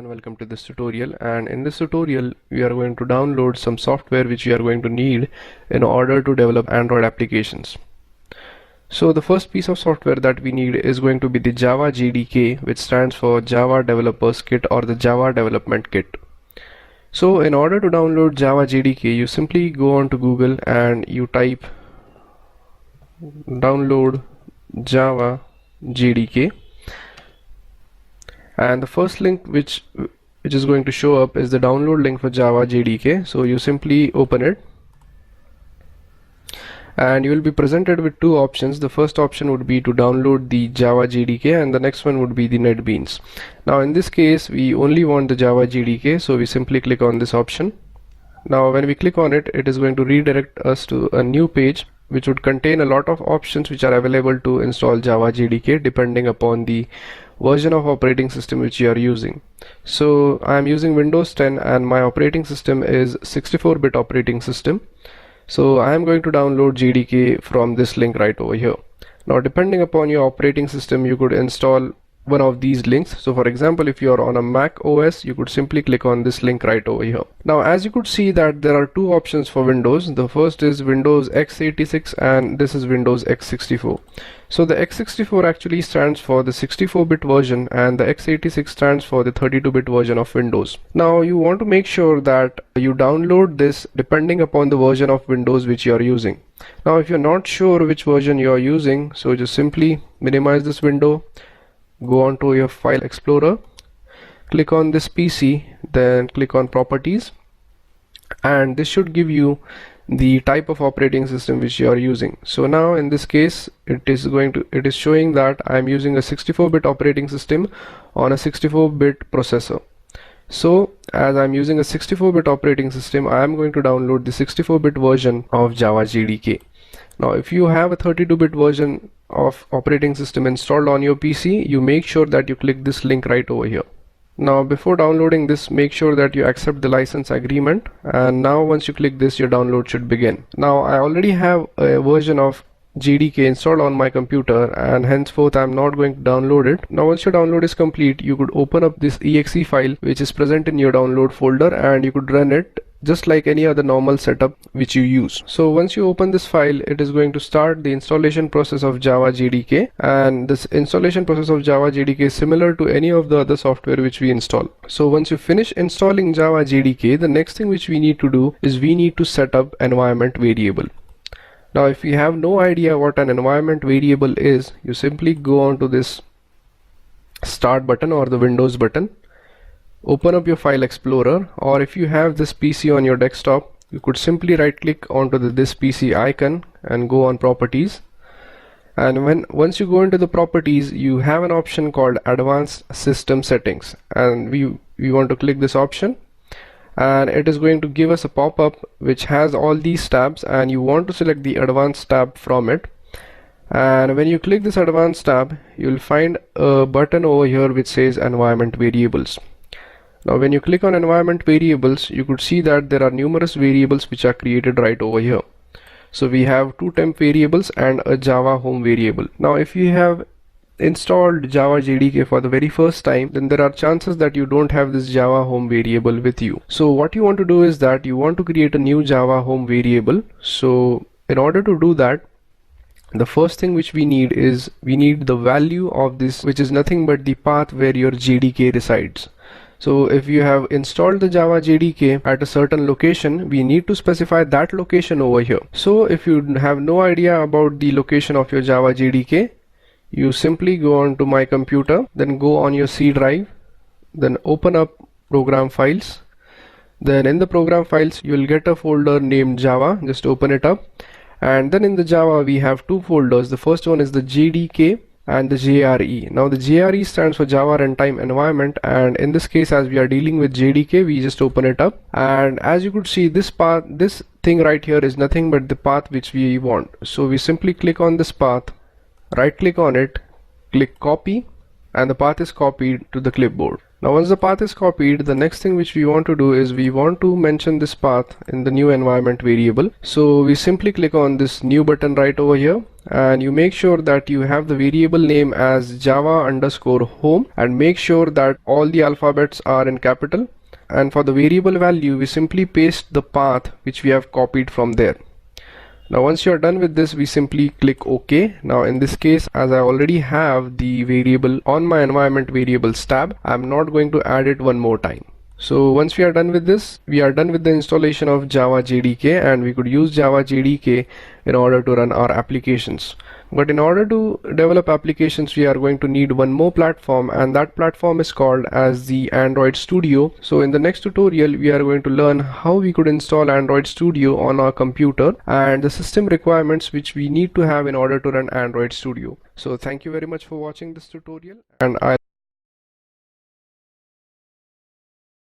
and welcome to this tutorial. And in this tutorial we are going to download some software which we are going to need in order to develop Android applications. So the first piece of software that we need is going to be the Java JDK, which stands for Java Developers Kit or the Java Development Kit. So in order to download Java JDK, you simply go on to Google and you type download Java JDK, and the first link which is going to show up is the download link for Java JDK. So you simply open it and you will be presented with two options. The first option would be to download the Java JDK and the next one would be the NetBeans. Now in this case we only want the Java JDK, so we simply click on this option. Now when we click on it, it is going to redirect us to a new page which would contain a lot of options which are available to install Java JDK depending upon the version of operating system which you are using. So I am using Windows 10 and my operating system is 64-bit operating system. So I am going to download JDK from this link right over here. Now depending upon your operating system, you could install one of these links. So for example, if you are on a Mac OS, you could simply click on this link right over here. Now as you could see that there are two options for Windows. The first is Windows x86 and this is Windows x64. So the x64 actually stands for the 64-bit version and the x86 stands for the 32-bit version of Windows. Now you want to make sure that you download this depending upon the version of Windows which you are using. Now if you're not sure which version you are using, so just simply minimize this window, go on to your file explorer, click on this PC, then click on properties, and this should give you the type of operating system which you are using. So now in this case it is showing that I am using a 64-bit operating system on a 64-bit processor. So as I am using a 64-bit operating system, I am going to download the 64-bit version of Java JDK. Now if you have a 32-bit version of operating system installed on your PC, you make sure that you click this link right over here. Now before downloading this, make sure that you accept the license agreement, and now once you click this, your download should begin. Now I already have a version of JDK installed on my computer and henceforth I am not going to download it. Now once your download is complete, you could open up this exe file which is present in your download folder and you could run it just like any other normal setup which you use. So once you open this file, it is going to start the installation process of Java JDK, and this installation process of Java JDK is similar to any of the other software which we install. So once you finish installing Java JDK, the next thing which we need to do is we need to set up environment variable. Now if you have no idea what an environment variable is, you simply go on to this start button or the Windows button, open up your file explorer, or if you have this PC on your desktop, you could simply right click onto this PC icon and go on properties, and once you go into the properties, you have an option called advanced system settings, and we want to click this option, and it is going to give us a pop-up which has all these tabs, and you want to select the advanced tab from it. And when you click this advanced tab, you will find a button over here which says environment variables. Now when you click on environment variables, you could see that there are numerous variables which are created right over here. So we have two temp variables and a Java home variable. Now if you have installed Java JDK for the very first time, then there are chances that you don't have this Java home variable with you. So what you want to do is that you want to create a new Java home variable. So in order to do that, the first thing which we need is we need the value of this, which is nothing but the path where your JDK resides. So if you have installed the Java JDK at a certain location, we need to specify that location over here. So if you have no idea about the location of your Java JDK, you simply go on to my computer, then go on your C drive, then open up program files. Then in the program files, you will get a folder named Java. Just open it up. And then in the Java, we have two folders. The first one is the JDK and the JRE. Now the JRE stands for Java Runtime Environment, and in this case, as we are dealing with JDK, we just open it up, and as you could see, this thing right here is nothing but the path which we want. So we simply click on this path, right click on it, click copy, and the path is copied to the clipboard. Now once the path is copied, the next thing which we want to do is we want to mention this path in the new environment variable. So we simply click on this new button right over here, and you make sure that you have the variable name as java_home, and make sure that all the alphabets are in capital. And for the variable value, we simply paste the path which we have copied from there. Now once you are done with this, we simply click OK. Now in this case, as I already have the variable on my environment variables tab, I'm not going to add it one more time. So once we are done with this, we are done with the installation of Java JDK, and we could use Java JDK in order to run our applications. But in order to develop applications, we are going to need one more platform, and that platform is called as the Android Studio. So in the next tutorial, we are going to learn how we could install Android Studio on our computer and the system requirements which we need to have in order to run Android Studio. So thank you very much for watching this tutorial, and